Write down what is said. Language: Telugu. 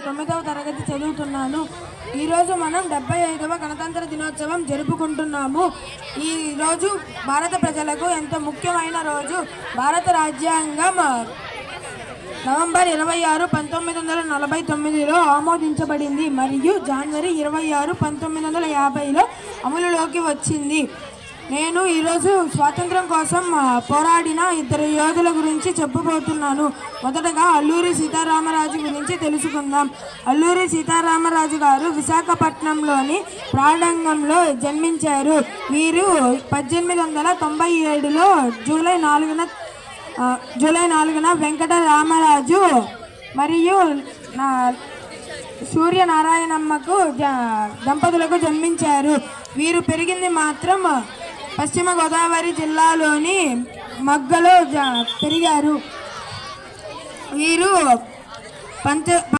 9వ తరగతి చదువుతున్నాను. ఈరోజు మనం 75వ గణతంత్ర దినోత్సవం జరుపుకుంటున్నాము. ఈ రోజు భారత ప్రజలకు ఎంతో ముఖ్యమైన రోజు. భారత రాజ్యాంగం నవంబర్ 26, 1949లో ఆమోదించబడింది మరియు జనవరి 26, 1950లో అమలులోకి వచ్చింది. నేను ఈరోజు స్వాతంత్రం కోసం పోరాడిన ఇద్దరు యోధుల గురించి చెప్పబోతున్నాను. మొదటగా అల్లూరి సీతారామరాజు గురించి తెలుసుకుందాం. అల్లూరి సీతారామరాజు గారు విశాఖపట్నంలోని ప్రాడంగంలో జన్మించారు. వీరు 1897లో జూలై 4న వెంకటరామరాజు మరియు సూర్యనారాయణమ్మకు దంపతులకు జన్మించారు. వీరు పెరిగింది మాత్రం పశ్చిమ గోదావరి జిల్లాలోని మగ్గలో పెరిగారు. వీరు